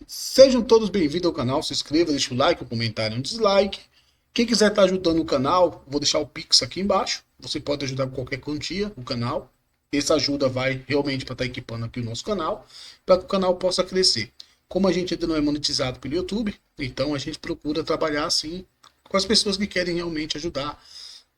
Sejam todos bem-vindos ao canal, se inscreva, deixa o like, um comentário, um dislike. Quem quiser estar ajudando o canal, vou deixar o Pix aqui embaixo. Você pode ajudar com qualquer quantia o canal. Essa ajuda vai realmente para estar equipando aqui o nosso canal, para que o canal possa crescer. Como a gente ainda não é monetizado pelo YouTube, então a gente procura trabalhar assim com as pessoas que querem realmente ajudar,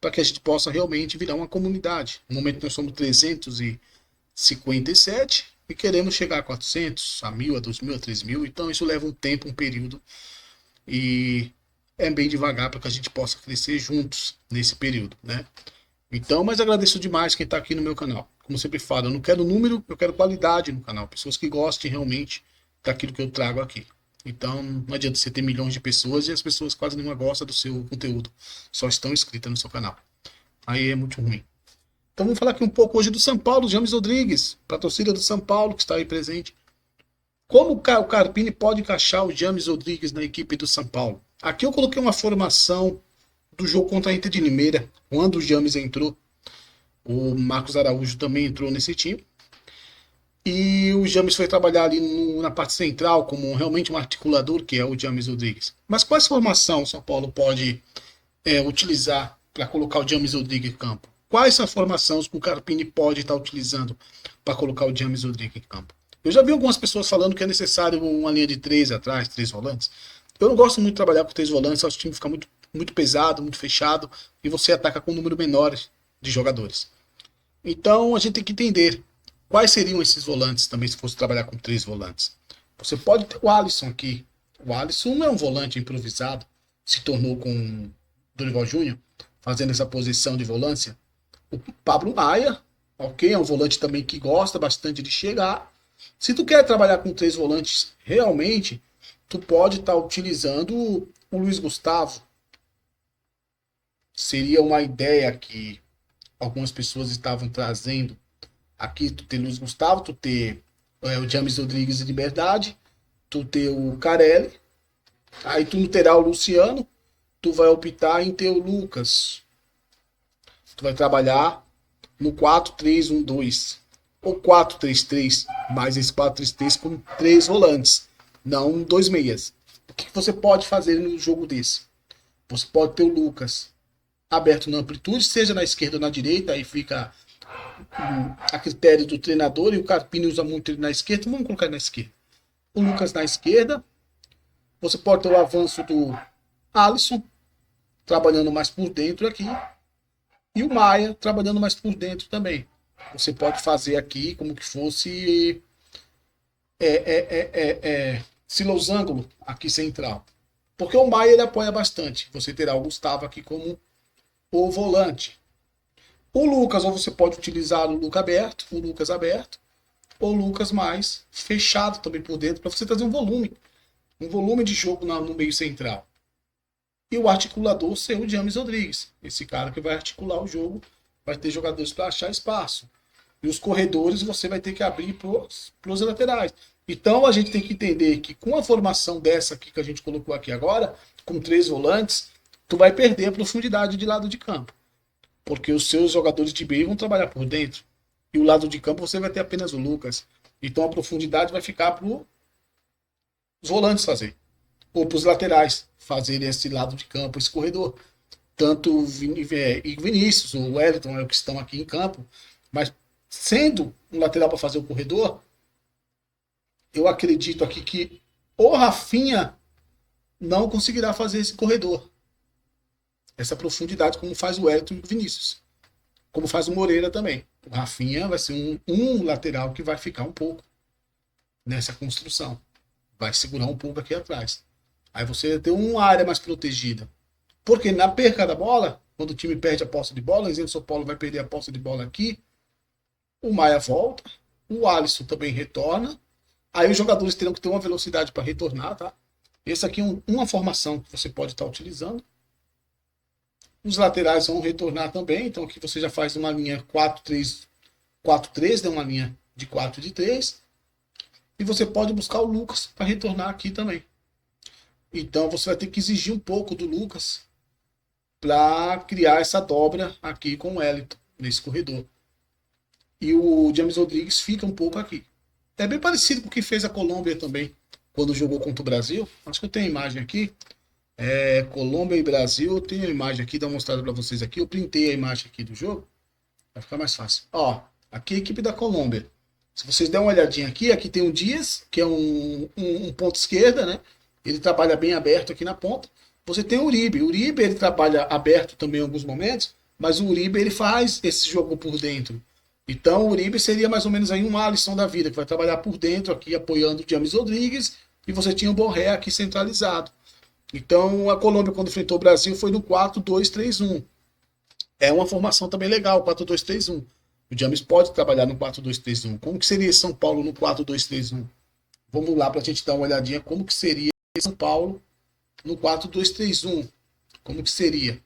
para que a gente possa realmente virar uma comunidade. No momento nós somos 357 e queremos chegar a 400, a 1000, a 2000, a 3000. Então isso leva um tempo, um período, e é bem devagar para que a gente possa crescer juntos nesse período, né? Então, mas agradeço demais quem está aqui no meu canal. Como sempre falo, eu não quero número, eu quero qualidade no canal. Pessoas que gostem realmente daquilo que eu trago aqui. Então, não adianta você ter milhões de pessoas e as pessoas quase nenhuma gostam do seu conteúdo. Só estão inscritas no seu canal. Aí é muito ruim. Então vamos falar aqui um pouco hoje do São Paulo, James Rodrigues, para a torcida do São Paulo que está aí presente. Como o Carpini pode encaixar o James Rodrigues na equipe do São Paulo? Aqui eu coloquei uma formação do jogo contra a Inter de Limeira, quando o James entrou. O Marcos Araújo também entrou nesse time. E o James foi trabalhar ali na parte central como realmente um articulador, que é o James Rodrigues. Mas quais formação o São Paulo pode utilizar para colocar o James Rodrigues em campo? Quais são as formações que o Carpini pode estar utilizando para colocar o James Rodrigues em campo? Eu já vi algumas pessoas falando que é necessário uma linha de três atrás, três volantes. Eu não gosto muito de trabalhar com três volantes, acho que o time fica muito pesado, muito fechado, e você ataca com um número menor de jogadores. Então a gente tem que entender quais seriam esses volantes também se fosse trabalhar com três volantes. Você pode ter o Alisson aqui. O Alisson não é um volante improvisado, se tornou com o Dorival Júnior, fazendo essa posição de volância. O Pablo Maia, ok, é um volante também que gosta bastante de chegar. Se tu quer trabalhar com três volantes realmente, tu pode estar utilizando o Luiz Gustavo. Seria uma ideia que algumas pessoas estavam trazendo. Aqui tu ter Luiz Gustavo, tu ter o James Rodrigues de Liberdade, tu ter o Carelli, aí tu não terá o Luciano, tu vai optar em ter o Lucas. Tu vai trabalhar no 4-3-1-2 ou 4-3-3, mais esse 4-3-3 com três volantes, não dois meias. O que você pode fazer no jogo desse? Você pode ter o Lucas aberto na amplitude, seja na esquerda ou na direita, aí fica a critério do treinador, e o Carpini usa muito ele na esquerda, vamos colocar ele na esquerda. O Lucas na esquerda, você pode ter o avanço do Alisson, trabalhando mais por dentro aqui, e o Maia trabalhando mais por dentro também. Você pode fazer aqui como que fosse silosângulo aqui central. Porque o Maia ele apoia bastante. Você terá o Gustavo aqui como o volante. O Lucas, ou você pode utilizar o Lucas aberto, ou o Lucas mais fechado também por dentro, para você trazer um volume de jogo no meio central. E o articulador ser o James Rodrigues, esse cara que vai articular o jogo, vai ter jogadores para achar espaço. E os corredores você vai ter que abrir para os laterais. Então a gente tem que entender que com a formação dessa aqui que a gente colocou aqui agora, com três volantes, tu vai perder a profundidade de lado de campo. Porque os seus jogadores de meio vão trabalhar por dentro. E o lado de campo você vai ter apenas o Lucas. Então a profundidade vai ficar para os volantes fazer. Ou para os laterais fazerem esse lado de campo, esse corredor. Tanto o Vinícius, o Wellington é o que estão aqui em campo. Mas sendo um lateral para fazer o corredor, eu acredito aqui que o Rafinha não conseguirá fazer esse corredor. Essa profundidade como faz o Wellington e o Vinícius. Como faz o Moreira também. O Rafinha vai ser um lateral que vai ficar um pouco nessa construção. Vai segurar um pouco aqui atrás. Aí você vai ter uma área mais protegida. Porque na perca da bola, quando o time perde a posse de bola, exemplo, o São Paulo vai perder a posse de bola aqui, o Maia volta, o Alisson também retorna, aí os jogadores terão que ter uma velocidade para retornar, tá? Essa aqui é uma formação que você pode estar utilizando. Os laterais vão retornar também, então aqui você já faz uma linha 4-3, né? Uma linha de 4 de 3. E você pode buscar o Lucas para retornar aqui também. Então você vai ter que exigir um pouco do Lucas para criar essa dobra aqui com o Wellington, nesse corredor. E o James Rodrigues fica um pouco aqui. É bem parecido com o que fez a Colômbia também. quando jogou contra o Brasil. Acho que eu tenho a imagem aqui. Colômbia e Brasil. Eu tenho a imagem aqui, dá uma mostrada para vocês aqui. Eu printei a imagem aqui do jogo. Vai ficar mais fácil. Ó, aqui é a equipe da Colômbia. Se vocês der uma olhadinha aqui, aqui tem o Dias, que é um ponto esquerda, né? Ele trabalha bem aberto aqui na ponta. Você tem o Uribe. O Uribe, ele trabalha aberto também em alguns momentos, mas o Uribe, ele faz esse jogo por dentro. Então, o Uribe seria mais ou menos aí um Alisson da vida, que vai trabalhar por dentro aqui, apoiando o James Rodrigues, e você tinha o Borré aqui centralizado. Então, a Colômbia, quando enfrentou o Brasil, foi no 4-2-3-1. É uma formação também legal, 4-2-3-1. O James pode trabalhar no 4-2-3-1. Como que seria São Paulo no 4-2-3-1? Vamos lá para a gente dar uma olhadinha como que seria São Paulo no 4-2-3-1. Como que seria?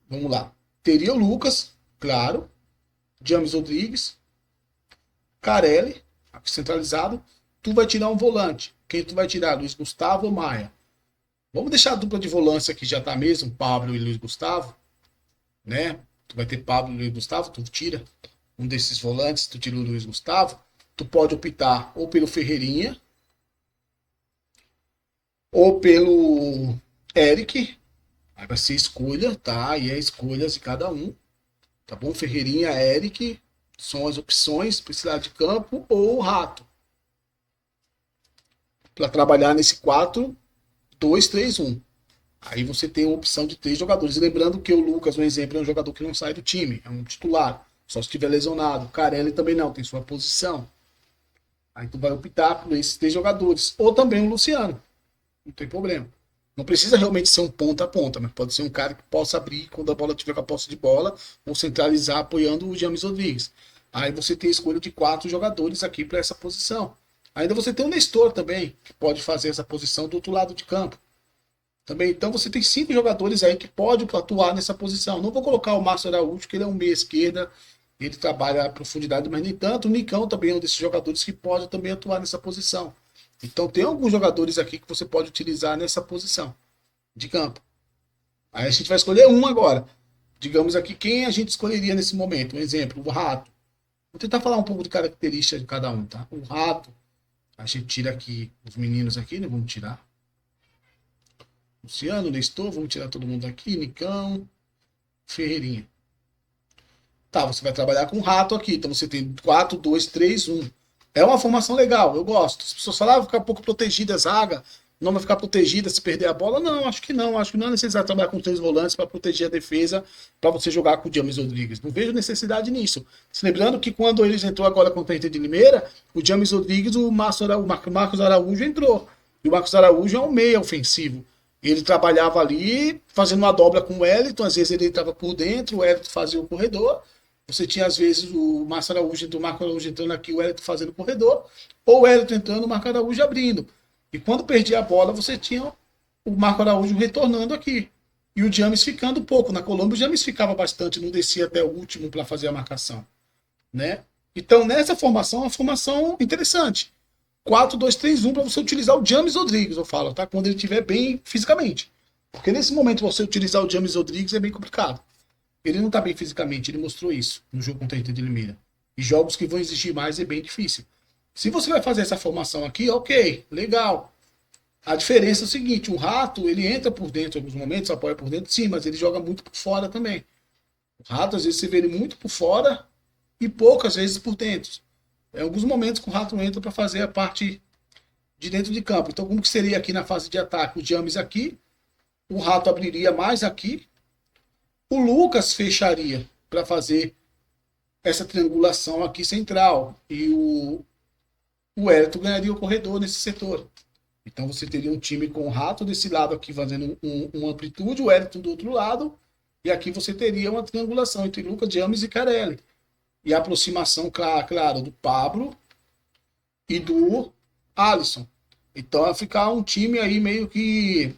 Vamos lá. Teria o Lucas, claro. James Rodrigues. Carelli, aqui centralizado. Tu vai tirar um volante. Quem tu vai tirar? Luiz Gustavo ou Maia? Vamos deixar a dupla de volância que já está mesmo, Pablo e Luiz Gustavo, né? Tu vai ter Pablo e Luiz Gustavo, tu tira um desses volantes, tu tira o Luiz Gustavo. Tu pode optar ou pelo Ferreirinha, ou pelo Eric. Aí vai ser escolha, tá? E é escolhas de cada um. Tá bom? Ferreirinha, Eric, são as opções para esse lado de campo, ou o Rato. Para trabalhar nesse 4-2-3-1. Aí você tem a opção de 3 jogadores. Lembrando que o Lucas, um exemplo, é um jogador que não sai do time, é um titular. Só se estiver lesionado. O Carelli também não, tem sua posição. Aí tu vai optar por esses 3 jogadores. Ou também o Luciano. Não tem problema. Não precisa realmente ser um ponta a ponta, mas pode ser um cara que possa abrir quando a bola tiver com a posse de bola, ou centralizar apoiando o James Rodrigues. Aí você tem a escolha de 4 jogadores aqui para essa posição. Ainda você tem o Nestor também, que pode fazer essa posição do outro lado de campo. Também, então você tem 5 jogadores aí que podem atuar nessa posição. Não vou colocar o Márcio Araújo, que ele é um meia esquerda, ele trabalha a profundidade, mas nem tanto. O Nicão também é um desses jogadores que pode também atuar nessa posição. Então tem alguns jogadores aqui que você pode utilizar nessa posição de campo. Aí a gente vai escolher um agora. Digamos aqui quem a gente escolheria nesse momento. Um exemplo, o Rato. Vou tentar falar um pouco de características de cada um, tá? O Rato, a gente tira aqui os meninos aqui, né? Vamos tirar. Luciano, Nestor, vamos tirar todo mundo aqui. Nicão, Ferreirinha. Tá, você vai trabalhar com o Rato aqui. Então você tem 4-2-3-1. É uma formação legal, eu gosto. As pessoas falam, vai ficar um pouco protegida a zaga, não vai ficar protegida se perder a bola. Não, acho que não. Acho que não é necessário trabalhar com 3 volantes para proteger a defesa, para você jogar com o James Rodrigues. Não vejo necessidade nisso. Se lembrando que quando eles entrou agora contra a Inter de Limeira, o James Rodrigues, o Marcos Araújo entrou. E o Marcos Araújo é um meia ofensivo. Ele trabalhava ali, fazendo uma dobra com o Wellington, às vezes ele estava por dentro, o Wellington fazia o corredor. Você tinha, às vezes, o Marcos Araújo entrando aqui, o Wellington fazendo o corredor, ou o Wellington entrando, o Marcos Araújo abrindo. E quando perdia a bola, você tinha o Marcos Araújo retornando aqui. E o James ficando pouco. Na Colômbia, o James ficava bastante, não descia até o último para fazer a marcação. Né? Então, nessa formação, é uma formação interessante. 4-2-3-1 para você utilizar o James Rodrigues, eu falo, tá? Quando ele estiver bem fisicamente. Porque nesse momento, você utilizar o James Rodrigues é bem complicado. Ele não está bem fisicamente, ele mostrou isso no jogo contra a Inter de Limeira. E jogos que vão exigir mais é bem difícil. Se você vai fazer essa formação aqui, ok, legal. A diferença é o seguinte, o Rato, ele entra por dentro em alguns momentos, apoia por dentro, sim, mas ele joga muito por fora também. O Rato, às vezes, você vê ele muito por fora e poucas vezes por dentro. Em alguns momentos que o Rato entra para fazer a parte de dentro de campo. Então, como que seria aqui na fase de ataque? O James aqui, o Rato abriria mais aqui, o Lucas fecharia para fazer essa triangulação aqui central. E o Wellington ganharia o corredor nesse setor. Então você teria um time com o Rato desse lado aqui fazendo uma amplitude, o Wellington do outro lado. E aqui você teria uma triangulação entre Lucas, James e Carelli. E a aproximação, claro, do Pablo e do Alisson. Então vai ficar um time aí meio que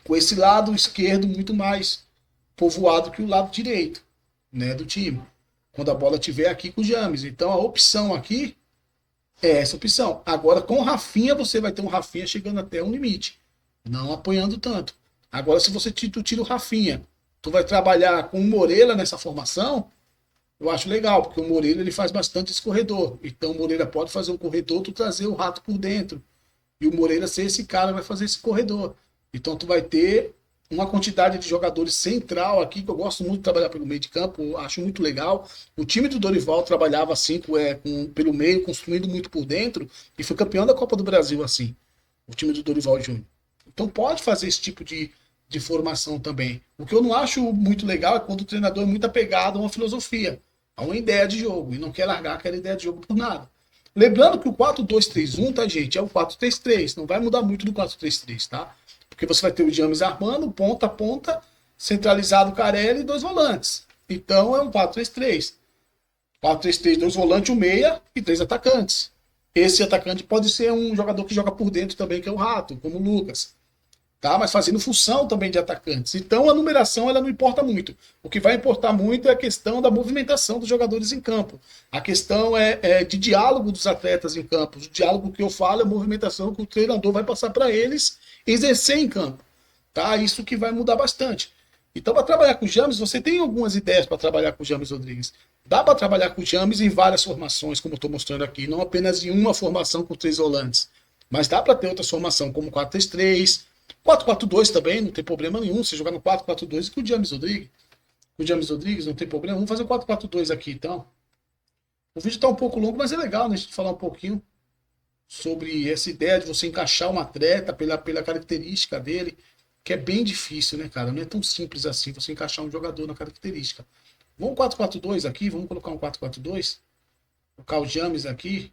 com esse lado esquerdo muito mais povoado que o lado direito, né, do time. Quando a bola estiver aqui com o James. Então a opção aqui é essa opção. Agora com o Rafinha, você vai ter um Rafinha chegando até um limite. Não apoiando tanto. Agora se você tu tira o Rafinha, tu vai trabalhar com o Moreira nessa formação, eu acho legal, porque o Moreira ele faz bastante esse corredor. Então o Moreira pode fazer um corredor, tu trazer o Rato por dentro. E o Moreira ser esse cara vai fazer esse corredor. Então tu vai ter uma quantidade de jogadores central aqui, que eu gosto muito de trabalhar pelo meio de campo, acho muito legal. O time do Dorival trabalhava assim, pelo meio, construindo muito por dentro, e foi campeão da Copa do Brasil assim, o time do Dorival Júnior. Então pode fazer esse tipo de formação também. O que eu não acho muito legal é quando o treinador é muito apegado a uma filosofia, a uma ideia de jogo, e não quer largar aquela ideia de jogo por nada. Lembrando que o 4-2-3-1, tá, gente, é o 4-3-3, não vai mudar muito do 4-3-3, tá? Porque você vai ter o James armando, ponta a ponta, centralizado o Carelli e dois volantes. Então é um 4-3-3. 4-3-3, dois volantes, um meia e três atacantes. Esse atacante pode ser um jogador que joga por dentro também, que é o Rato, como o Lucas. Tá? Mas fazendo função também de atacantes. Então a numeração ela não importa muito. O que vai importar muito é a questão da movimentação dos jogadores em campo. A questão é de diálogo dos atletas em campo. O diálogo que eu falo é a movimentação que o treinador vai passar para eles exercer em campo. Tá? Isso que vai mudar bastante. Então, para trabalhar com o James, você tem algumas ideias para trabalhar com o James Rodrigues. Dá para trabalhar com o James em várias formações, como eu estou mostrando aqui, não apenas em uma formação com três volantes. Mas dá para ter outra formação, como 4-3-3, 4-4-2 também, não tem problema nenhum. Você jogar no 4-4-2 com o James Rodrigues. Com o James Rodrigues, não tem problema. Vamos fazer 4-4-2 aqui, então. O vídeo está um pouco longo, mas é legal, né? A gente falar um pouquinho sobre essa ideia de você encaixar um atleta pela característica dele, que é bem difícil, né, cara? Não é tão simples assim você encaixar um jogador na característica. Vamos 4-4-2 aqui, vamos colocar um 4-4-2. Colocar o James aqui.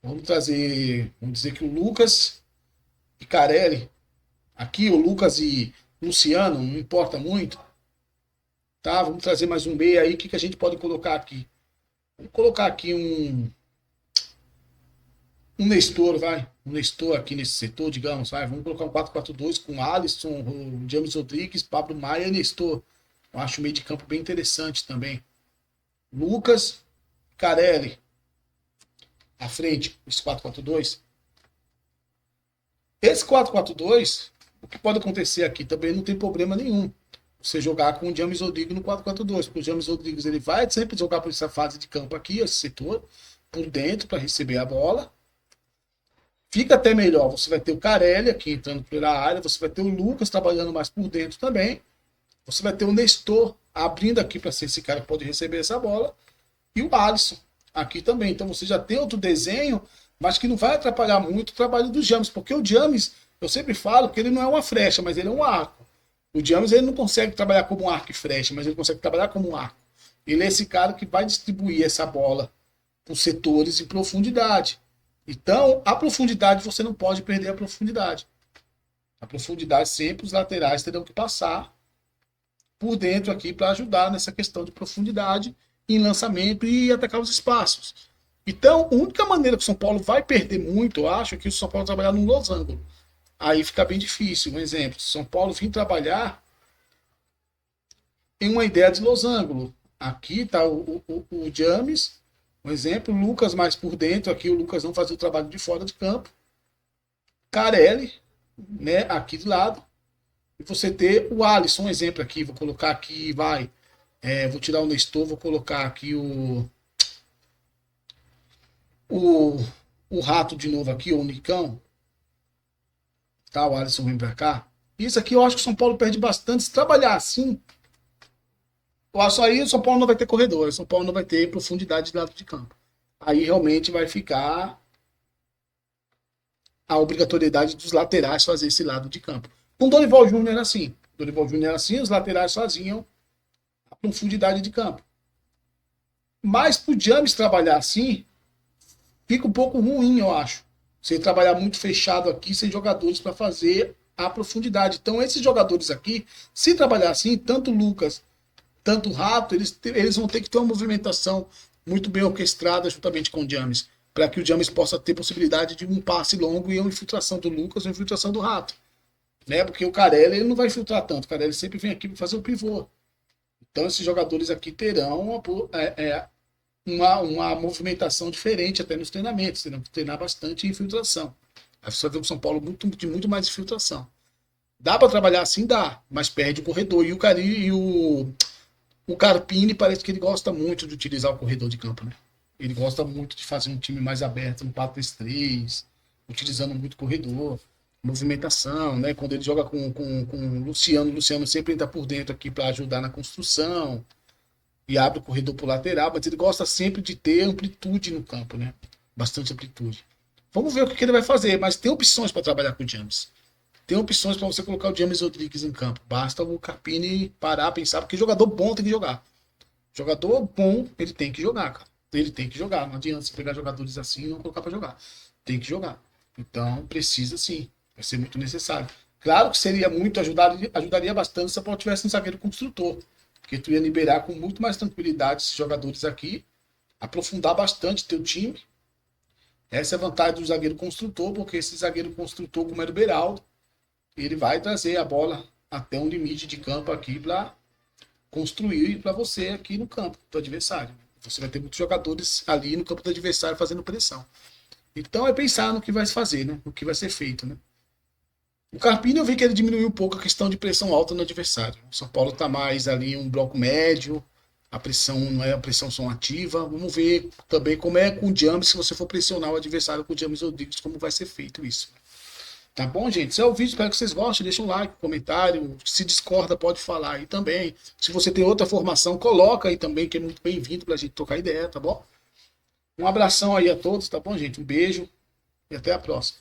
Vamos trazer, vamos dizer que o Lucas e Carelli, aqui o Lucas e Luciano, não importa muito, tá? Vamos trazer mais um meia aí, o que a gente pode colocar aqui? Vamos colocar aqui um Nestor, vai, um Nestor aqui nesse setor, digamos, vai, vamos colocar um 4-4-2 com Alisson, o James Rodrigues, Pablo Maia e Nestor. Eu acho o meio de campo bem interessante também. Lucas, Carelli, à frente, esse 4-4-2. Esse 4-4-2, o que pode acontecer aqui também não tem problema nenhum. Você jogar com o James Rodrigues no 4-4-2, porque o James Rodrigues ele vai sempre jogar por essa fase de campo aqui, esse setor, por dentro para receber a bola. Fica até melhor, você vai ter o Carelli aqui entrando pela área, você vai ter o Lucas trabalhando mais por dentro também, você vai ter o Nestor abrindo aqui para ser esse cara que pode receber essa bola, e o Alisson aqui também. Então você já tem outro desenho, mas que não vai atrapalhar muito o trabalho do James, porque o James, eu sempre falo que ele não é uma flecha, mas ele é um arco. O James ele não consegue trabalhar como um arco e flecha, mas ele consegue trabalhar como um arco. Ele é esse cara que vai distribuir essa bola por setores em profundidade. Então, a profundidade você não pode perder a profundidade. A profundidade sempre os laterais terão que passar por dentro aqui para ajudar nessa questão de profundidade em lançamento e atacar os espaços. Então, a única maneira que o São Paulo vai perder muito, eu acho, é que o São Paulo trabalhar num losango. Aí fica bem difícil. Um exemplo, São Paulo vir trabalhar em uma ideia de losango. Aqui está o James, um exemplo, o Lucas mais por dentro, aqui o Lucas não faz o trabalho de fora de campo. Carelli, né, aqui do lado. E você ter o Alisson, um exemplo aqui, vou colocar aqui, vai. Vou tirar o Nestor, vou colocar aqui o Rato de novo aqui, o Nicão. Tá, o Alisson vem pra cá. Isso aqui eu acho que o São Paulo perde bastante. Se trabalhar assim, eu acho aí o São Paulo não vai ter corredor, o São Paulo não vai ter profundidade de lado de campo. Aí realmente vai ficar a obrigatoriedade dos laterais fazer esse lado de campo. Com Dorival Júnior era assim. Dorival Júnior era assim, os laterais faziam a profundidade de campo. Mas pro James trabalhar assim, fica um pouco ruim, eu acho. Você trabalhar muito fechado aqui, sem jogadores para fazer a profundidade. Então, esses jogadores aqui, se trabalhar assim, tanto o Lucas, tanto o Rato, eles vão ter que ter uma movimentação muito bem orquestrada juntamente com o James, para que o James possa ter possibilidade de um passe longo e uma infiltração do Lucas ou uma infiltração do Rato. Né? Porque o Carelli ele não vai filtrar tanto, o Carelli sempre vem aqui para fazer o pivô. Então, esses jogadores aqui terão uma movimentação diferente até nos treinamentos, terão que treinar bastante infiltração. Aí você vai ver o São Paulo muito mais infiltração. Dá para trabalhar assim? Dá, mas perde o corredor. E o O Carpini parece que ele gosta muito de utilizar o corredor de campo, né? Ele gosta muito de fazer um time mais aberto, no 4-3-3, utilizando muito o corredor, movimentação, né? Quando ele joga com o Luciano sempre entra por dentro aqui para ajudar na construção e abre o corredor para o lateral, mas ele gosta sempre de ter amplitude no campo, né? Bastante amplitude. Vamos ver o que ele vai fazer, mas tem opções para trabalhar com o James. Tem opções para você colocar o James Rodrigues em campo. Basta o Carpini parar, pensar, porque jogador bom tem que jogar. Jogador bom, ele tem que jogar, cara. Ele tem que jogar. Não adianta você pegar jogadores assim e não colocar para jogar. Tem que jogar. Então, precisa sim. Vai ser muito necessário. Claro que seria muito, ajudaria bastante se a tivesse um zagueiro construtor. Porque tu ia liberar com muito mais tranquilidade esses jogadores aqui, aprofundar bastante teu time. Essa é a vantagem do zagueiro construtor, porque esse zagueiro construtor, como era o Beraldo, ele vai trazer a bola até um limite de campo aqui para construir para você aqui no campo do adversário. Você vai ter muitos jogadores ali no campo do adversário fazendo pressão. Então é pensar no que vai se fazer, né? No que vai ser feito, né? O Carpini eu vi que ele diminuiu um pouco a questão de pressão alta no adversário. O São Paulo está mais ali um bloco médio, a pressão não é a pressão só ativa. Vamos ver também como é com o James, se você for pressionar o adversário com o James Rodrigues, como vai ser feito isso. Tá bom, gente? Esse é o vídeo, espero que vocês gostem. Deixa um like, um comentário. Se discorda, pode falar aí também. Se você tem outra formação, coloca aí também, que é muito bem-vindo pra gente trocar ideia, tá bom? Um abração aí a todos, tá bom, gente? Um beijo e até a próxima.